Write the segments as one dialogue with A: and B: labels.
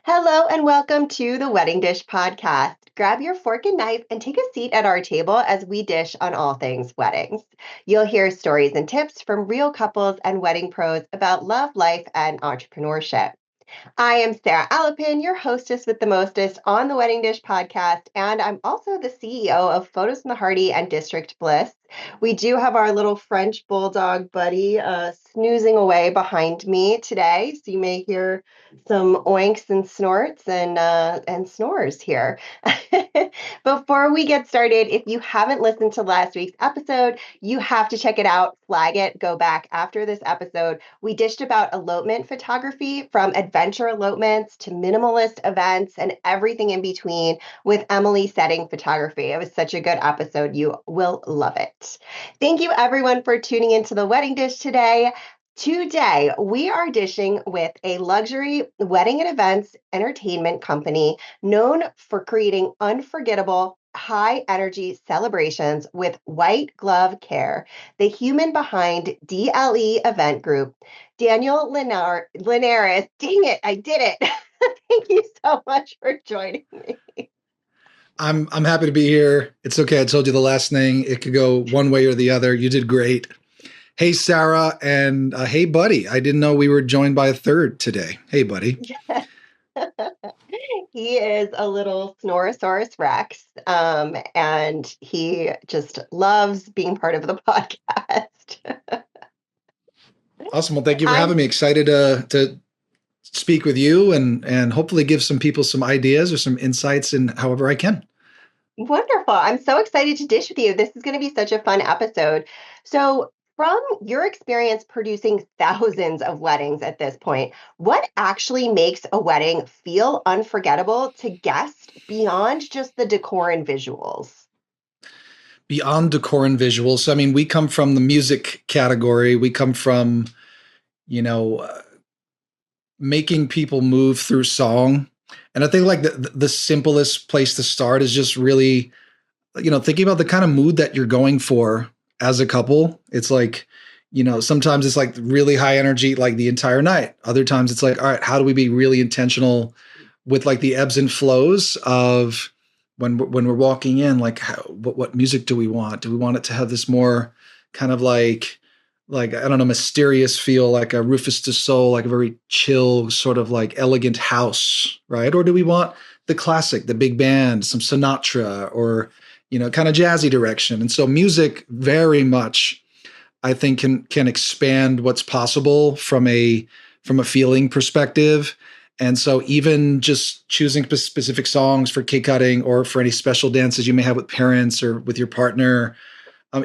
A: Hello and welcome to the Wedding Dish Podcast. Grab your fork and knife and take a seat at our table as we dish on all things weddings. You'll hear stories and tips from real couples and wedding pros about love, life, and entrepreneurship. I am Sarah Alapin, your hostess with the mostest on the Wedding Dish podcast, and I'm also the CEO of Photos from the Hardy and District Bliss. We do have our little French bulldog buddy snoozing away behind me today, so you may hear some oinks and snorts and snores here. Before we get started, if you haven't listened to last week's episode, you have to check it out, flag it, go back after this episode. We dished about elopement photography, from adventure elopements to minimalist events and everything in between, with Emily setting photography. It was such a good episode. You will love it. Thank you everyone for tuning into the Wedding Dish today. Today, we are dishing with a luxury wedding and events entertainment company known for creating unforgettable, high energy celebrations with white glove care, the human behind DLE Event Group. Daniel Linares, dang it, I did it. Thank you so much for joining me.
B: I'm happy to be here. It's okay. I told you the last thing. It could go one way or the other. You did great. Hey, Sarah, and hey, buddy. I didn't know we were joined by a third today. Hey, buddy.
A: He is a little Snorosaurus Rex, and he just loves being part of the podcast.
B: Awesome. Well, thank you for having me. Excited to speak with you and hopefully give some people some ideas or some insights in however I can.
A: Wonderful. I'm so excited to dish with you. This is going to be such a fun episode. So, from your experience producing thousands of weddings at this point, what actually makes a wedding feel unforgettable to guests beyond just the decor and visuals?
B: Beyond decor and visuals. I mean, we come from the music category. We come from, making people move through song. And I think like the simplest place to start is just really, thinking about the kind of mood that you're going for as a couple. It's like, sometimes it's like really high energy, like the entire night. Other times it's like, all right, how do we be really intentional with like the ebbs and flows of when we're walking in, like what music do we want? Do we want it to have this more kind of like, I don't know, mysterious feel, like a Rufus du Sol, like a very chill sort of like elegant house, right? Or do we want the classic, the big band, some Sinatra, or, kind of jazzy direction? And so music very much, I think, can expand what's possible from a feeling perspective. And so even just choosing specific songs for cake cutting or for any special dances you may have with parents or with your partner,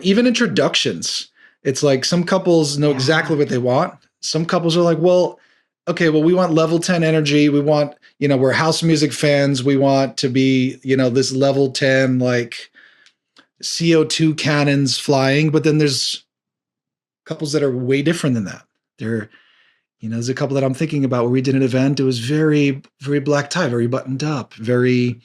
B: even introductions. It's like some couples know exactly what they want. Some couples are like, well, okay, well, we want level 10 energy. We want, we're house music fans. We want to be, this level 10, like CO2 cannons flying. But then there's couples that are way different than that. There's a couple that I'm thinking about where we did an event. It was very, very black tie, very buttoned up, very,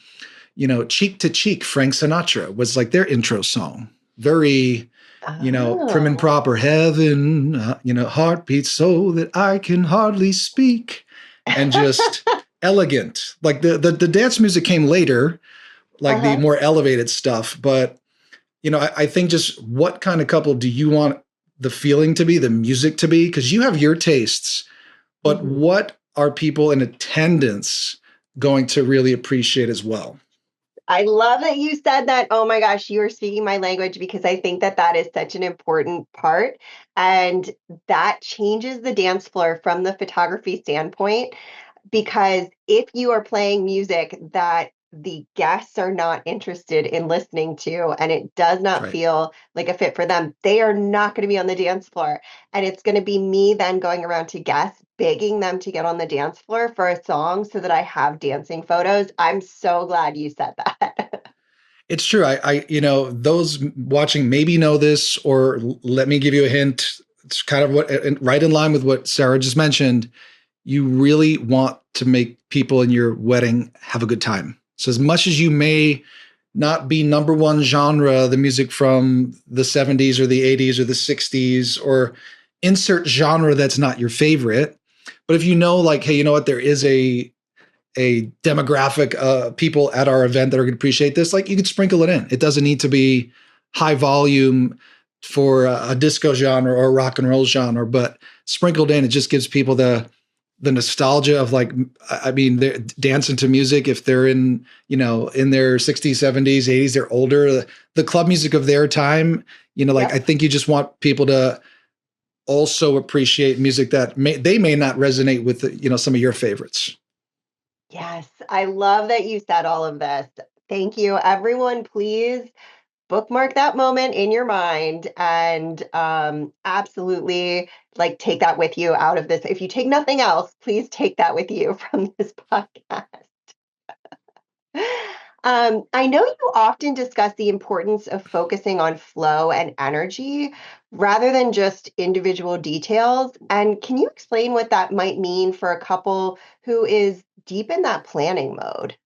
B: cheek to cheek. Frank Sinatra was like their intro song. Very, prim and proper, heaven, heart beats so that I can hardly speak, and just elegant. Like the dance music came later, like the more elevated stuff. But, I think just what kind of couple do you want the feeling to be, the music to be? Because you have your tastes, but what are people in attendance going to really appreciate as well?
A: I love that you said that. Oh my gosh, you are speaking my language, because I think that is such an important part. And that changes the dance floor from the photography standpoint, because if you are playing music that the guests are not interested in listening to, and it does not feel like a fit for them, they are not going to be on the dance floor. And it's going to be me then going around to guests, begging them to get on the dance floor for a song so that I have dancing photos. I'm so glad you said that.
B: It's true. Those watching maybe know this, or let me give you a hint. It's kind of right in line with what Sarah just mentioned. You really want to make people in your wedding have a good time. So as much as you may not be number one genre, the music from the 70s or the 80s or the 60s, or insert genre that's not your favorite. But if you know, like, hey, you know what, there is a a demographic people at our event that are going to appreciate this, like you could sprinkle it in. It doesn't need to be high volume for a disco genre or a rock and roll genre, but sprinkled in, it just gives people the nostalgia of like, I mean, they're dancing to music. If they're in, in their 60s, 70s, 80s, they're older, the club music of their time, like,
A: Yep.
B: I think you just want people to also appreciate music that they may not resonate with, some of your favorites.
A: Yes, I love that you said all of this. Thank you. Everyone, please bookmark that moment in your mind and absolutely like take that with you out of this. If you take nothing else, please take that with you from this podcast. I know you often discuss the importance of focusing on flow and energy rather than just individual details. And can you explain what that might mean for a couple who is deep in that planning mode?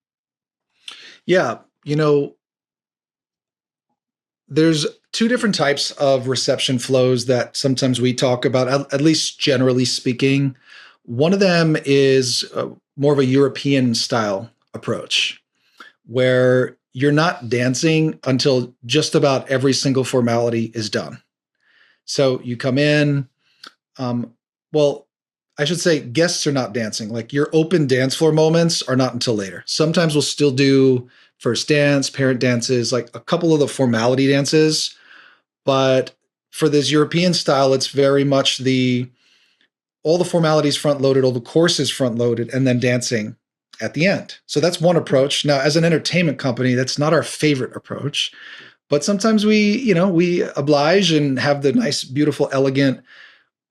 B: Yeah. There's two different types of reception flows that sometimes we talk about, at least generally speaking. One of them is more of a European style approach, where you're not dancing until just about every single formality is done. So you come in, well, I should say guests are not dancing. Like your open dance floor moments are not until later. Sometimes we'll still do first dance, parent dances, like a couple of the formality dances. But for this European style, it's very much all the formalities front loaded, all the courses front loaded, and then dancing at the end. So that's one approach. Now, as an entertainment company, that's not our favorite approach. But sometimes we oblige and have the nice, beautiful, elegant,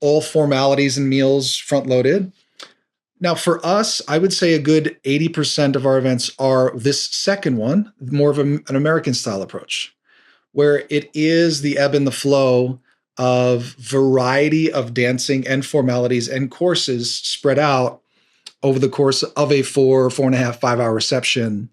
B: all formalities and meals front loaded. Now, for us, I would say a good 80% of our events are this second one, more of an American style approach, where it is the ebb and the flow of variety of dancing and formalities and courses spread out over the course of a 4.5, 5 hour reception.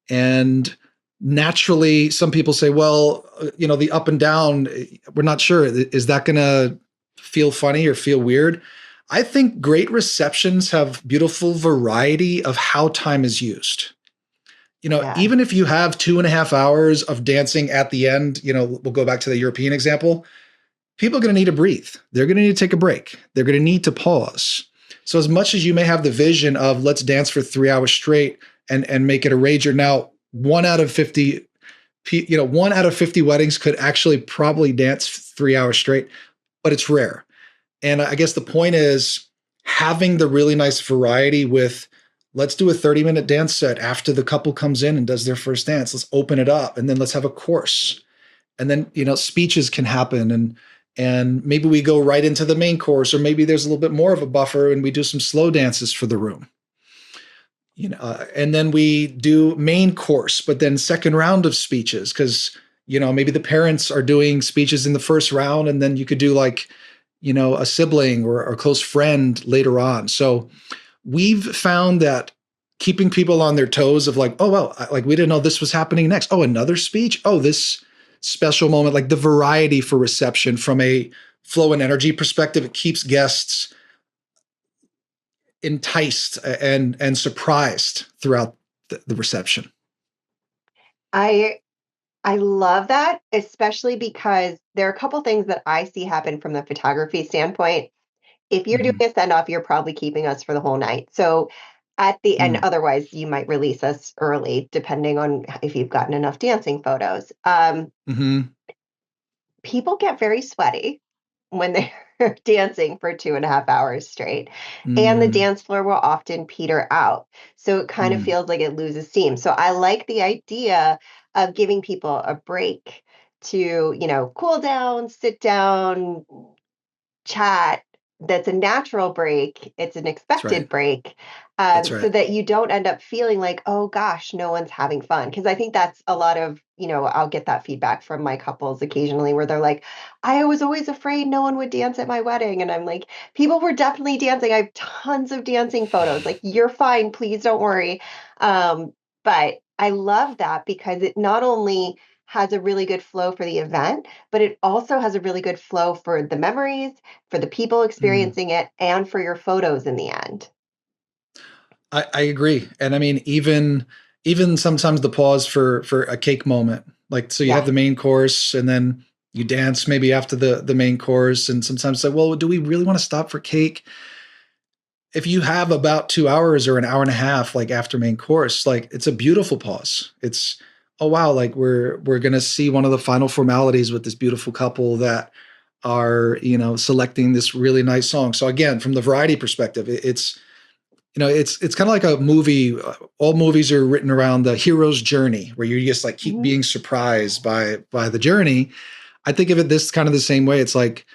B: And naturally, some people say, well, the up and down, we're not sure. Is that going to feel funny or feel weird? I think great receptions have beautiful variety of how time is used.
A: Yeah.
B: Even if you have 2.5 hours of dancing at the end, we'll go back to the European example, people are going to need to breathe. They're going to need to take a break. They're going to need to pause. So as much as you may have the vision of let's dance for 3 hours straight and make it a rager. Now, 1 out of 50, 1 out of 50 weddings could actually probably dance 3 hours straight, but it's rare. And I guess the point is having the really nice variety with let's do a 30-minute dance set after the couple comes in and does their first dance. Let's open it up and then let's have a course. And then, speeches can happen and maybe we go right into the main course, or maybe there's a little bit more of a buffer and we do some slow dances for the room. And then we do main course, but then second round of speeches because maybe the parents are doing speeches in the first round, and then you could do like a sibling or a close friend later on. So we've found that keeping people on their toes of like, oh, well, like we didn't know this was happening next. Oh, another speech. Oh, this special moment, like the variety for reception from a flow and energy perspective, it keeps guests enticed and surprised throughout the reception.
A: I I love that, especially because there are a couple things that I see happen from the photography standpoint. If you're doing
B: Mm-hmm.
A: a send off, you're probably keeping us for the whole night. So at the end,
B: Mm.
A: otherwise you might release us early, depending on if you've gotten enough dancing photos.
B: Mm-hmm.
A: People get very sweaty when they're dancing for 2.5 hours straight. And the
B: Mm.
A: dance floor will often peter out. So it kind of
B: Mm.
A: feels like it loses steam. So I like the idea of giving people a break to, cool down, sit down, chat. That's a natural break. It's an
B: That's right.
A: expected break.
B: That's
A: So
B: right.
A: that you don't end up feeling like, oh gosh, no one's having fun. Because I think that's a lot of, I'll get that feedback from my couples occasionally where they're like, I was always afraid no one would dance at my wedding. And I'm like, people were definitely dancing. I have tons of dancing photos. Like, you're fine. Please don't worry. But I love that because it not only has a really good flow for the event, but it also has a really good flow for the memories, for the people
B: Mm.
A: experiencing it, and for your photos in the end.
B: I agree. And I mean, even sometimes the pause for a cake moment. Like, so you have
A: Yeah.
B: the main course and then you dance maybe after the main course. And sometimes say, well, do we really want to stop for cake? If you have about 2 hours or an hour and a half, like after main course, like it's a beautiful pause. It's, oh wow, like we're gonna see one of the final formalities with this beautiful couple that are, selecting this really nice song. So again, from the variety perspective, it's, it's kind of like a movie. All movies are written around the hero's journey, where you just like keep
A: Mhm.
B: being surprised by the journey. I think of it this kind of the same way. It's like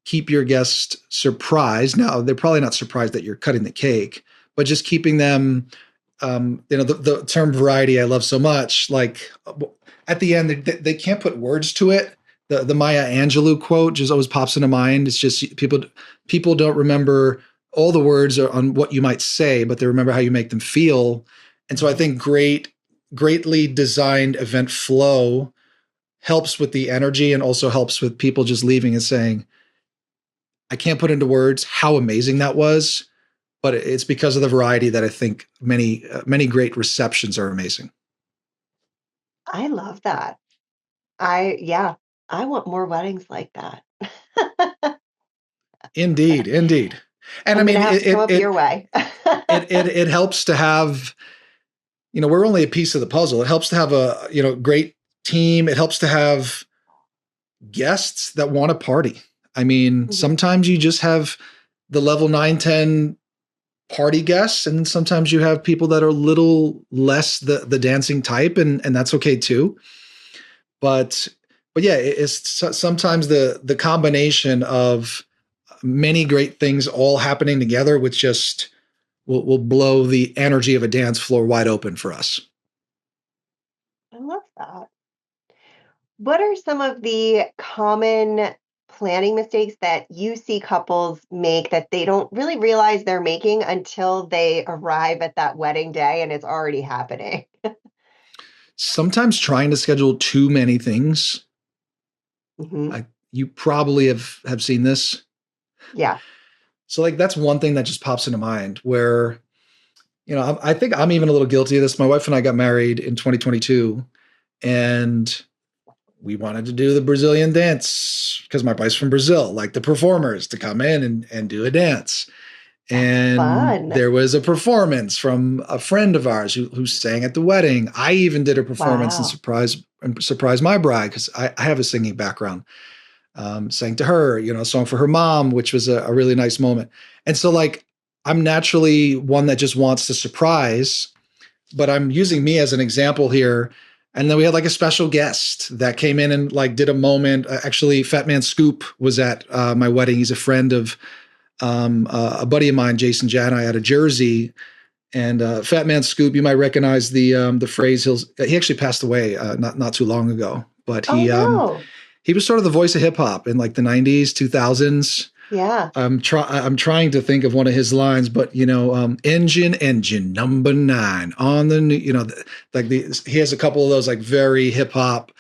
B: keep your guests surprised. Now they're probably not surprised that you're cutting the cake, but just keeping them. The term variety I love so much. Like at the end, they can't put words to it. The Maya Angelou quote just always pops into mind. It's just people don't remember all the words on what you might say, but they remember how you make them feel. And so I think greatly designed event flow helps with the energy and also helps with people just leaving and saying, I can't put into words how amazing that was, but it's because of the variety that I think many great receptions are amazing.
A: I love that. Yeah, I want more weddings like that.
B: Indeed, indeed. And I
A: I'm gonna
B: mean,
A: have to come up your way.
B: it helps to have, we're only a piece of the puzzle. It helps to have a, great team. It helps to have guests that want to party. I mean,
A: Mhm.
B: sometimes you just have the level 9, 10 party guests, and sometimes you have people that are a little less the dancing type, and that's okay too. But yeah, it's sometimes the combination of many great things all happening together, which just will blow the energy of a dance floor wide open for us.
A: I love that. What are some of the common planning mistakes that you see couples make that they don't really realize they're making until they arrive at that wedding day and it's already happening?
B: Sometimes trying to schedule too many things.
A: Hmm.
B: You probably have seen this.
A: Yeah.
B: So like that's one thing that just pops into mind where, I think I'm even a little guilty of this. My wife and I got married in 2022 and we wanted to do the Brazilian dance because my wife's from Brazil, like the performers to come in and do a dance.
A: That's
B: And
A: fun.
B: there was a performance from a friend of ours who sang at the wedding. I even did a performance
A: Wow.
B: and surprise my bride because I have a singing background. Sang to her, a song for her mom, which was a really nice moment. And so, like, I'm naturally one that just wants to surprise, but I'm using me as an example here. And then we had like a special guest that came in and like did a moment. Actually, Fat Man Scoop was at my wedding. He's a friend of a buddy of mine, Jason Jani, out of Jersey. And Fat Man Scoop, you might recognize the phrase. He actually passed away not too long ago, but
A: Oh no.
B: he was sort of the voice of hip hop in like the 90s, 2000s.
A: Yeah.
B: I'm trying to think of one of his lines, but engine number 9 on the new, he has a couple of those like very hip hop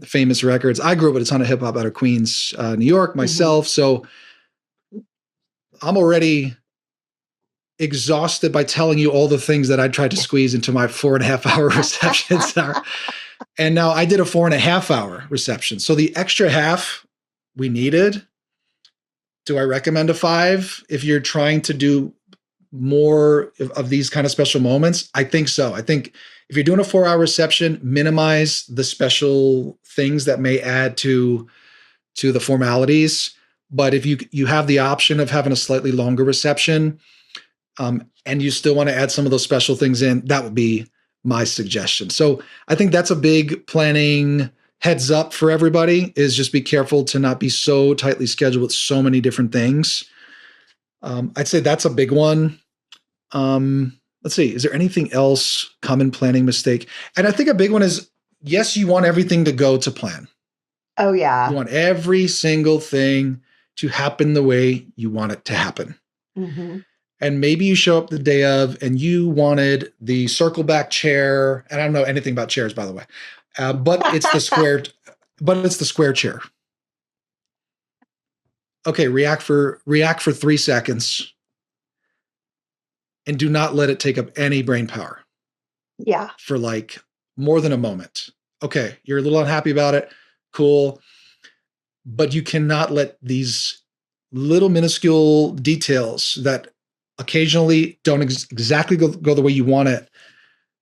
B: famous records. I grew up with a ton of hip hop out of Queens, New York
A: Hmm.
B: myself, so I'm already exhausted by telling you all the things that I tried to squeeze into my 4.5 hour reception. And now I did a 4.5 hour reception. So the extra half we needed. Do I recommend a 5 if you're trying to do more of these kind of special moments? I think so. I think if you're doing a 4-hour reception, minimize the special things that may add to the formalities. But if you have the option of having a slightly longer reception, and you still want to add some of those special things in, that would be my suggestion. So I think that's a big planning heads up for everybody is just be careful to not be so tightly scheduled with so many different things. I'd say that's a big one. Let's see, is there anything else common planning mistake? And I think a big one is, yes, you want everything to go to plan.
A: Oh
B: You
A: yeah.
B: want every single thing to happen the way you want it to happen.
A: Hmm.
B: And maybe you show up the day of and you wanted the circle back chair. And I don't know anything about chairs, by the way, but it's the square chair. Okay, react for 3 seconds. and do not let it take up any brain power
A: Yeah.
B: for like more than a moment. Okay, you're a little unhappy about it. Cool. But you cannot let these little minuscule details that occasionally don't exactly go the way you want it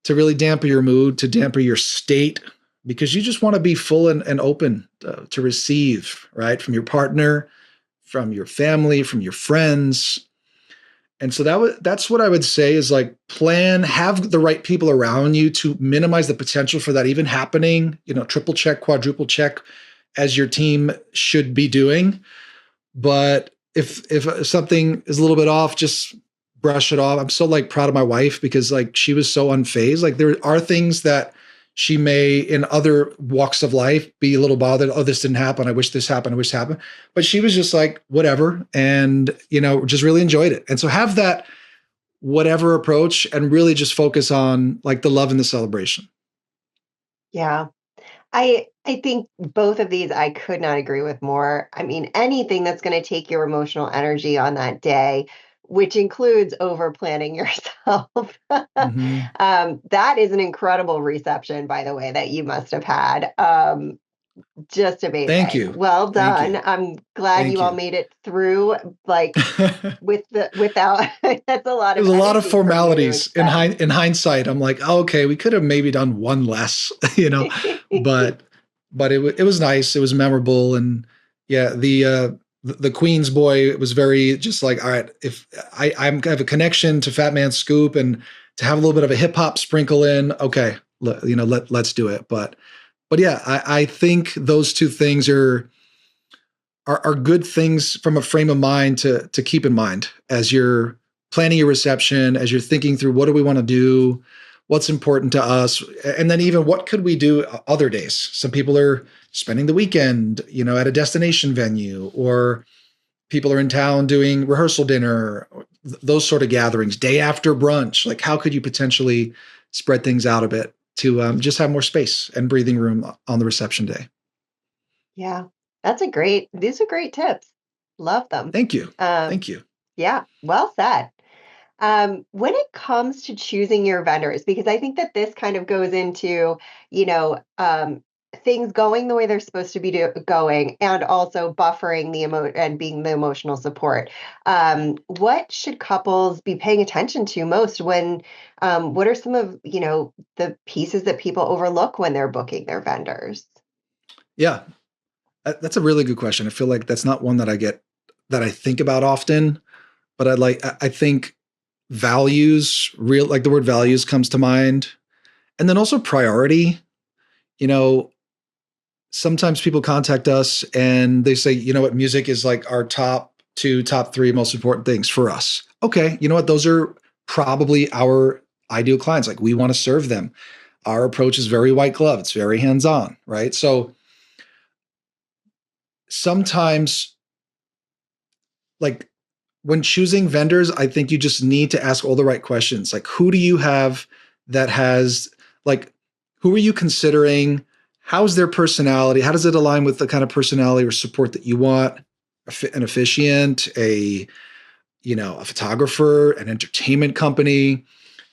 B: to really dampen your mood, to dampen your state, because you just want to be full and open to receive, right? From your partner, from your family, from your friends. And so that's what I would say is like plan, have the right people around you to minimize the potential for that even happening, triple check, quadruple check as your team should be doing. But if something is a little bit off, just brush it off. I'm so like proud of my wife because like she was so unfazed. Like there are things that she may in other walks of life be a little bothered. Oh, this didn't happen. I wish this happened. I wish this happened. But she was just like, whatever. And, just really enjoyed it. And so have that whatever approach and really just focus on like the love and the celebration.
A: Yeah. I think both of these I could not agree with more. I mean, anything that's going to take your emotional energy on that day, which includes over planning yourself.
B: Mm-hmm.
A: That is an incredible reception, by the way, that you must have had. Just
B: Thank
A: amazing.
B: you.
A: Well
B: Thank
A: done.
B: you.
A: I'm glad
B: Thank
A: you all
B: you.
A: made it through like without that's a lot
B: It
A: of
B: was a lot of
A: energy for you to
B: formalities
A: expend.
B: in hindsight. I'm like, oh, okay, we could have maybe done one less, but it was nice. It was memorable. And yeah, the Queen's boy was very just like, all right, if I have a connection to Fat Man Scoop and to have a little bit of a hip hop sprinkle in, okay, let's do it. But yeah, I think those two things are good things from a frame of mind to keep in mind as you're planning your reception, as you're thinking through what do we want to do, what's important to us, and then even what could we do other days. Some people are spending the weekend, at a destination venue, or people are in town doing rehearsal dinner, those sort of gatherings, day after brunch. Like, how could you potentially spread things out a bit to just have more space and breathing room on the reception day?
A: Yeah, these are great tips. Love them.
B: Thank you.
A: Um,
B: Thank you.
A: yeah, well said. When it comes to choosing your vendors, because I think that this kind of goes into, you know, um, things going the way they're supposed to be going, and also buffering and being the emotional support. What should couples be paying attention to most what are some of, the pieces that people overlook when they're booking their vendors?
B: Yeah, that's a really good question. I feel like that's not one that I think about often, but I think values, real, like the word values comes to mind. And then also priority. You know, Sometimes people contact us and they say, what, music is like our top two, top three most important things for us. Okay, you know what? Those are probably our ideal clients. Like we want to serve them. Our approach is very white glove, it's very hands on, right? So sometimes, like when choosing vendors, I think you just need to ask all the right questions. Like, who do you have that has, like, who are you considering? How's their personality? How does it align with the kind of personality or support that you want? An officiant, a photographer, an entertainment company?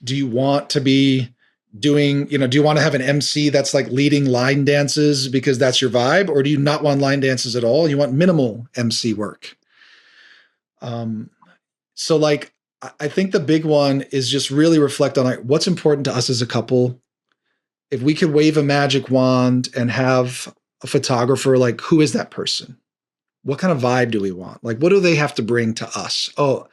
B: Do you want to be do you want to have an MC that's like leading line dances because that's your vibe? Or do you not want line dances at all? You want minimal MC work? Um, so like I think the big one is just really reflect on like what's important to us as a couple. If we could wave a magic wand and have a photographer, like who is that person? What kind of vibe do we want? Like what do they have to bring to us? Oh,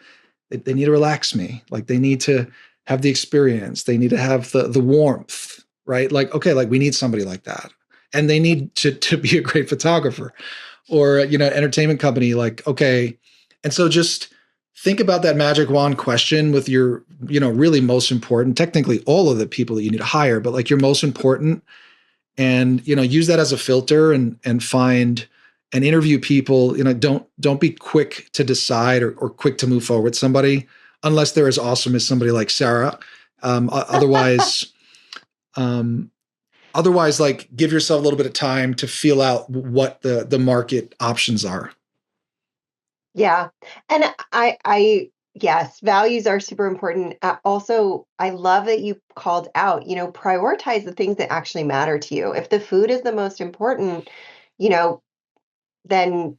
B: they need to relax me. Like they need to have the experience. They need to have the warmth, right? Like okay, like we need somebody like that. And they need to be a great photographer or entertainment company like okay. And so just think about that magic wand question with your really most important, technically all of the people that you need to hire, but like your most important, and use that as a filter and find and interview people. Don't be quick to decide or quick to move forward with somebody unless they're as awesome as somebody like Sarah. Otherwise um, otherwise, like give yourself a little bit of time to feel out what the market options are.
A: Yeah. And I Yes, values are super important. Also, I love that you called out, prioritize the things that actually matter to you. If the food is the most important, you know, then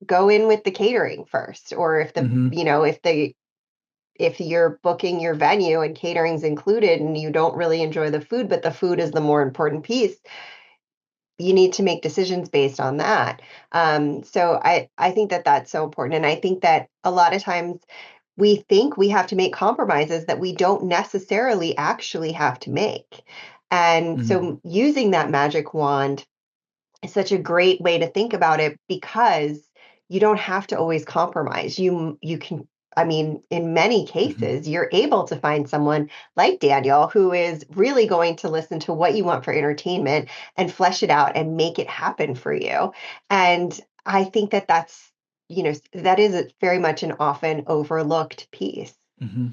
A: go in with the catering first. Or if
B: Hmm.
A: if you're booking your venue and catering's included and you don't really enjoy the food, but the food is the more important piece, you need to make decisions based on that. So I think that that's so important. And I think that a lot of times we think we have to make compromises that we don't necessarily actually have to make. And
B: Hmm.
A: so using that magic wand is such a great way to think about it because you don't have to always compromise. You can, I mean, in many
B: Hmm.
A: cases, you're able to find someone like Daniel who is really going to listen to what you want for entertainment and flesh it out and make it happen for you. And I think that that is very much an often overlooked piece.
B: Hmm.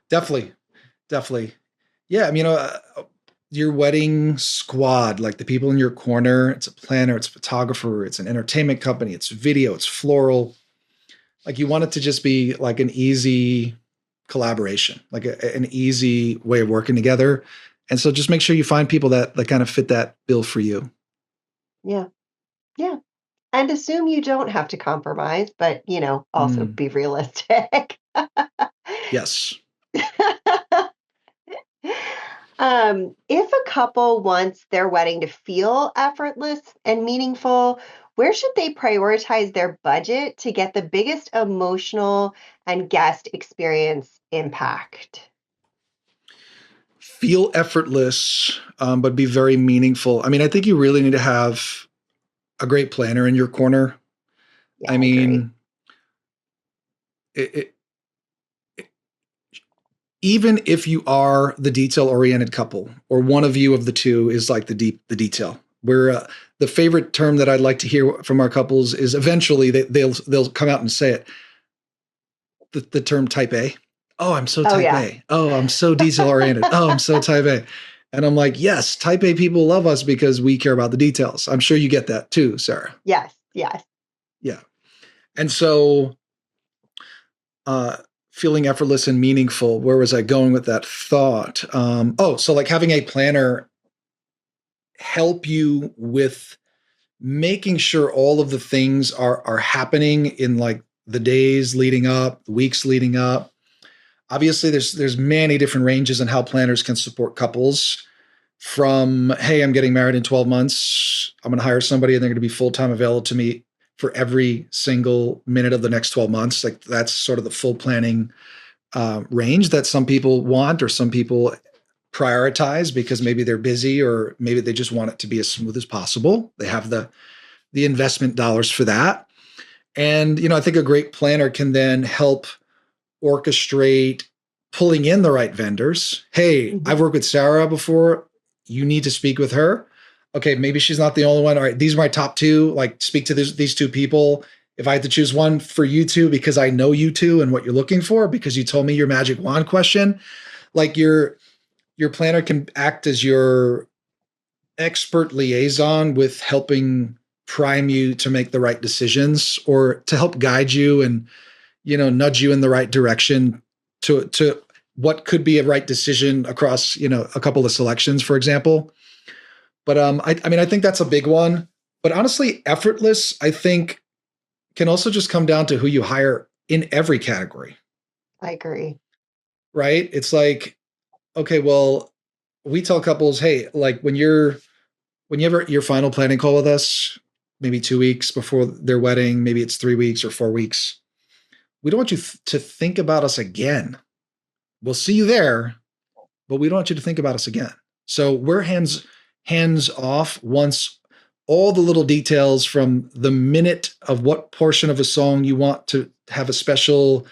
B: Definitely. Definitely. Yeah. I mean, your wedding squad, like the people in your corner, it's a planner, it's a photographer, it's an entertainment company, it's video, it's floral. Like you want it to just be like an easy collaboration, like an easy way of working together. And so just make sure you find people that kind of fit that bill for you.
A: Yeah. Yeah. And assume you don't have to compromise, but, also
B: Mm,
A: be realistic.
B: yes.
A: If a couple wants their wedding to feel effortless and meaningful, where should they prioritize their budget to get the biggest emotional and guest experience impact?
B: Feel effortless, but be very meaningful. I mean, I think you really need to have a great planner in your corner.
A: Yeah,
B: I
A: I agree.
B: mean, it, even if you are the detail oriented couple or one of you of the two is like the detail where the favorite term that I'd like to hear from our couples is eventually they'll come out and say it, the term type A. Oh, I'm so
A: Oh,
B: type
A: yeah.
B: A. Oh, I'm so detail oriented. Oh, I'm so type A. And I'm like, yes, type A people love us because we care about the details. I'm sure you get that too, Sarah.
A: Yes, yes.
B: Yeah. And so uh, feeling effortless and meaningful. Where was I going with that thought? So like having a planner help you with making sure all of the things are happening in like the days leading up, the weeks leading up. Obviously, there's many different ranges in how planners can support couples. From hey, I'm getting married in 12 months. I'm going to hire somebody, and they're going to be full time available to me for every single minute of the next 12 months. Like that's sort of the full planning range that some people want or some people prioritize because maybe they're busy or maybe they just want it to be as smooth as possible. They have the investment dollars for that. And I think a great planner can then help orchestrate pulling in the right vendors. Hey,
A: Mhm.
B: I've worked with Sarah before. You need to speak with her. Okay, maybe she's not the only one. All right, these are my top two. Like, speak to these two people. If I had to choose one for you two, because I know you two and what you're looking for, because you told me your magic wand question, like your planner can act as your expert liaison with helping prime you to make the right decisions or to help guide you and nudge you in the right direction to what could be a right decision across a couple of selections, for example. But I mean I think that's a big one. But honestly, effortless I think can also just come down to who you hire in every category,
A: I agree.
B: right? It's like, okay, well, we tell couples, hey, like when you have your final planning call with us, maybe 2 weeks before their wedding, maybe it's 3 weeks or 4 weeks, we don't want you to think about us again. We'll see you there, but we don't want you to think about us again. So we're hands off once all the little details from the minute of what portion of a song you want to have a special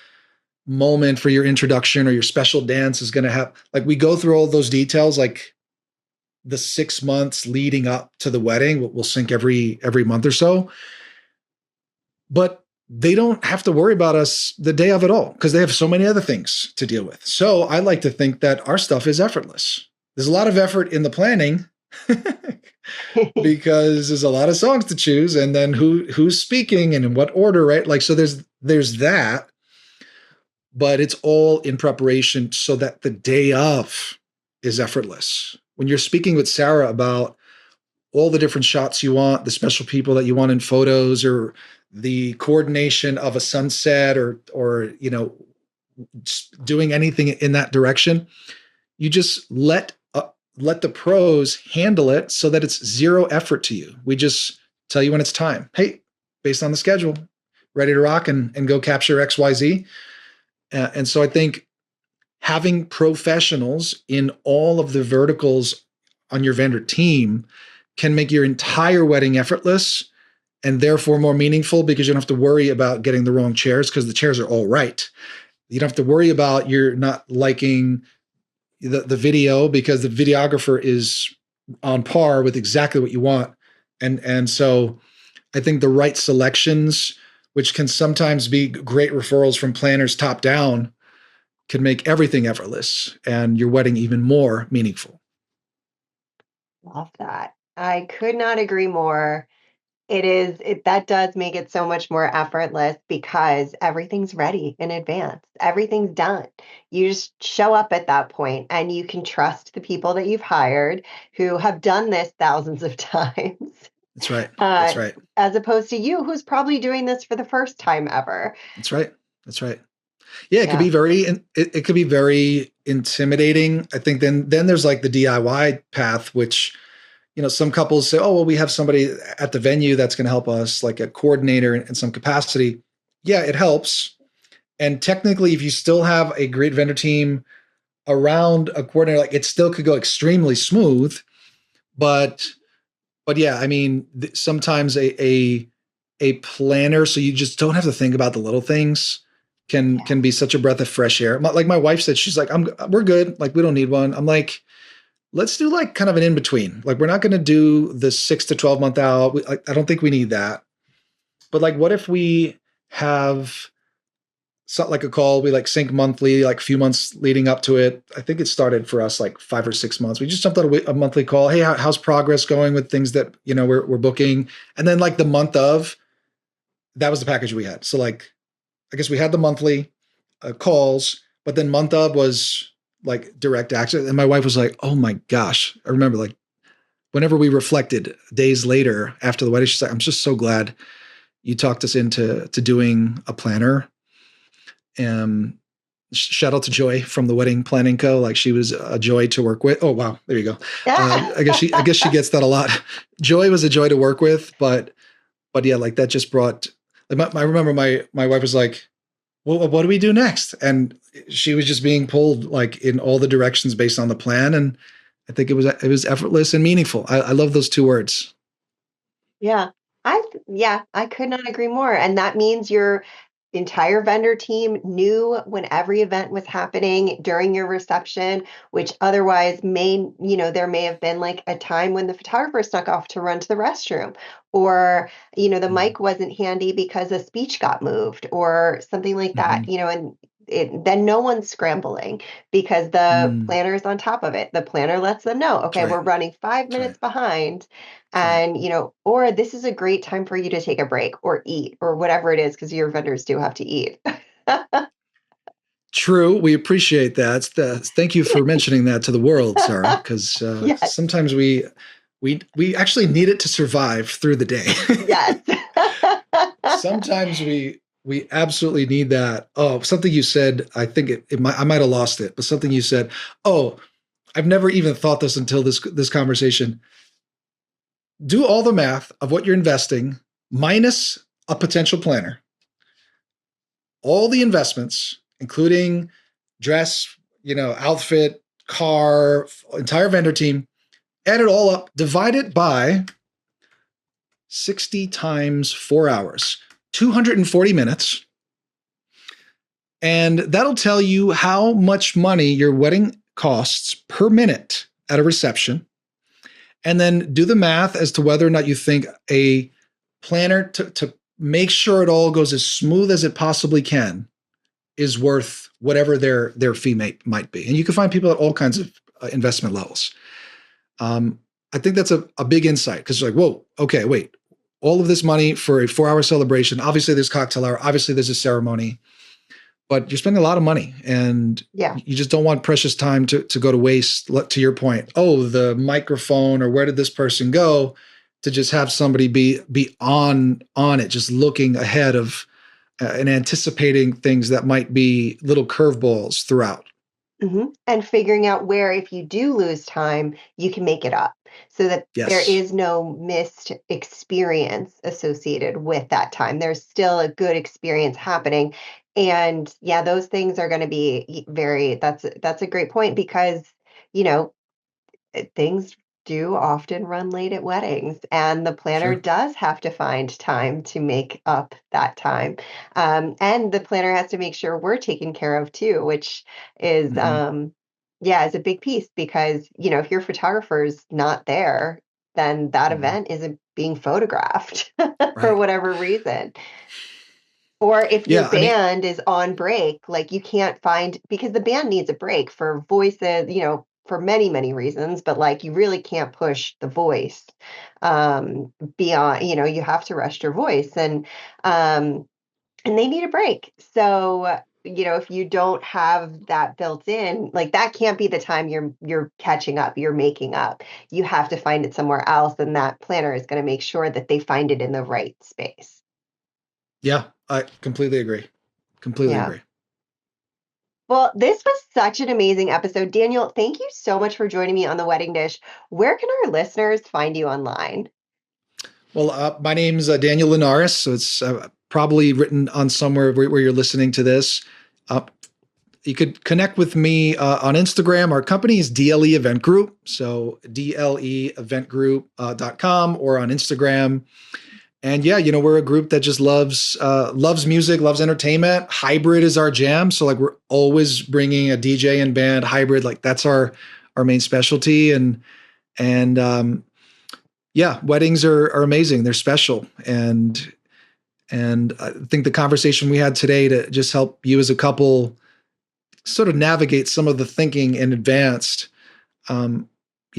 B: moment for your introduction or your special dance is going to have. Like we go through all those details, like the 6 months leading up to the wedding. We'll sync every month or so, but they don't have to worry about us the day of it all because they have so many other things to deal with. So I like to think that our stuff is effortless. There's a lot of effort in the planning because there's a lot of songs to choose and then who's speaking and in what order, right? Like so there's that. but it's all in preparation so that the day of is effortless. When you're speaking with Sarah about all the different shots you want, the special people that you want in photos, or the coordination of a sunset, or doing anything in that direction, you just let the pros handle it so that it's zero effort to you. We just tell you when it's time. Hey, based on the schedule, ready to rock and go capture XYZ. And so I think having professionals in all of the verticals on your vendor team can make your entire wedding effortless and therefore more meaningful, because you don't have to worry about getting the wrong chairs, because the chairs are all right. You don't have to worry about you're not liking the video, because the videographer is on par with exactly what you want. And so I think the right selections, which can sometimes be great referrals from planners top down, can make everything effortless and your wedding even more meaningful.
A: Love that. I could not agree more. That does make it so much more effortless because everything's ready in advance. Everything's done. You just show up at that point and you can trust the people that you've hired who have done this thousands of times.
B: That's right. That's right.
A: As opposed to you, who's probably doing this for the first time ever.
B: That's right. That's right. Yeah, it could be it could be very intimidating. I think then there's like the DIY path, which, some couples say, oh, well, we have somebody at the venue that's going to help us, like a coordinator in some capacity. Yeah, it helps. And technically, if you still have a great vendor team around a coordinator, like, it still could go extremely smooth. But yeah, I mean, sometimes a planner, so you just don't have to think about the little things, can be such a breath of fresh air. Like my wife said, she's like, we're good. Like, we don't need one. I'm like, let's do like kind of an in between. Like, we're not going to do the 6 to 12 month out. I don't think we need that. But like, what if we have something like a call? We like sync monthly, like a few months leading up to it. I think it started for us like 5 or 6 months. We just jumped on a monthly call. Hey, how's progress going with things that, we're booking? And then like the month of, that was the package we had. So like, I guess we had the monthly calls, but then month of was like direct access. And my wife was like, oh my gosh. I remember like whenever we reflected days later after the wedding, she's like, I'm just so glad you talked us into doing a planner. Shout out to Joy from the Wedding Planning Co. Like, she was a joy to work with. Oh, wow. There you go. I guess she gets that a lot. Joy was a joy to work with, but yeah, like that just brought, I remember my wife was like, well, what do we do next? And she was just being pulled like in all the directions based on the plan. And I think it was effortless and meaningful. I love those two words.
A: Yeah. I could not agree more. And that means your entire vendor team knew when every event was happening during your reception, which otherwise there may have been like a time when the photographer snuck off to run to the restroom, or, the mic wasn't handy because a speech got moved or something like that, and then no one's scrambling because the planner is on top of it. The planner lets them know, okay, we're running 5 minutes behind, and, or this is a great time for you to take a break or eat or whatever it is, because your vendors do have to eat.
B: True. We appreciate that. Thank you for mentioning that to the world, Sarah, because
A: Yes.
B: sometimes we actually need it to survive through the day.
A: Yes.
B: Sometimes we absolutely need that. Oh, something you said, I think I might have lost it, but something you said, oh, I've never even thought this until this conversation. Do all the math of what you're investing minus a potential planner. All the investments, including dress, outfit, car, entire vendor team, add it all up, divide it by 60 times 4 hours, 240 minutes. And that'll tell you how much money your wedding costs per minute at a reception. And then do the math as to whether or not you think a planner to make sure it all goes as smooth as it possibly can is worth whatever their fee might be. And you can find people at all kinds of investment levels. I think that's a big insight, because it's like, whoa, okay, wait, all of this money for a 4-hour celebration. Obviously there's cocktail hour. Obviously there's a ceremony. but you're spending a lot of money, and
A: Yeah.
B: you just don't want precious time to go to waste. To your point, oh, the microphone, or where did this person go, to just have somebody be on it, just looking ahead of and anticipating things that might be little curveballs throughout.
A: And figuring out where, if you do lose time, you can make it up so that there
B: Yes.
A: is no missed experience associated with that time. There's still a good experience happening. And yeah, those things are going to be that's a great point because, you know, things do often run late at weddings, and the planner
B: Sure.
A: does have to find time to make up that time. And the planner has to make sure we're taken care of too, which is,
B: Hmm.
A: yeah, is a big piece because, if your photographer's not there, then that
B: Hmm.
A: event isn't being photographed for
B: Right.
A: whatever reason. Or if your
B: Yeah. I mean,
A: band is on break, like you can't find, because the band needs a break for voices, for many, many reasons, but like you really can't push the voice beyond, you have to rest your voice um and they need a break. So, if you don't have that built in, like that can't be the time you're catching up, you're making up. You have to find it somewhere else, and that planner is going to make sure that they find it in the right space.
B: yeah, I completely agree. Completely
A: Yeah.
B: agree.
A: Well, this was such an amazing episode. Daniel, thank you so much for joining me on The Wedding Dish. Where can our listeners find you online?
B: Well, my name's Daniel Linares, so it's probably written on somewhere where you're listening to this. Uh, you could connect with me on Instagram. Our company is DLE Event Group, so DLEeventgroup.com, or on Instagram. And yeah, we're a group that just loves music, loves entertainment. Hybrid is our jam, so like we're always bringing a DJ and band hybrid. Like that's our main specialty, and yeah, weddings are amazing. They're special, and I think the conversation we had today to just help you as a couple sort of navigate some of the thinking in advance. Um,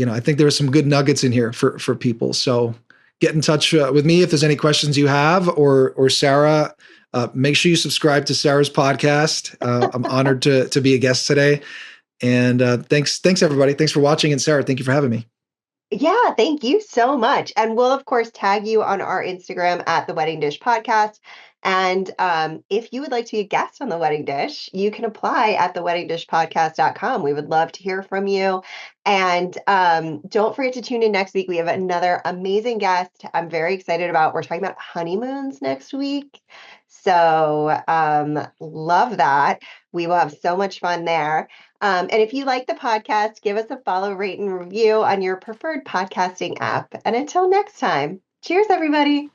B: I think there are some good nuggets in here for people. So get in touch with me if there's any questions you have, or Sarah. Make sure you subscribe to Sarah's podcast. I'm honored to be a guest today, and thanks everybody. Thanks for watching, and Sarah, thank you for having me.
A: Yeah, thank you so much. And we'll, of course, tag you on our Instagram at the Wedding Dish Podcast. And if you would like to be a guest on the Wedding Dish, you can apply at theweddingdishpodcast.com. We would love to hear from you. And don't forget to tune in next week. We have another amazing guest I'm very excited about. We're talking about honeymoons next week. So love that. We will have so much fun there. And if you like the podcast, give us a follow, rate, and review on your preferred podcasting app. And until next time, cheers, everybody.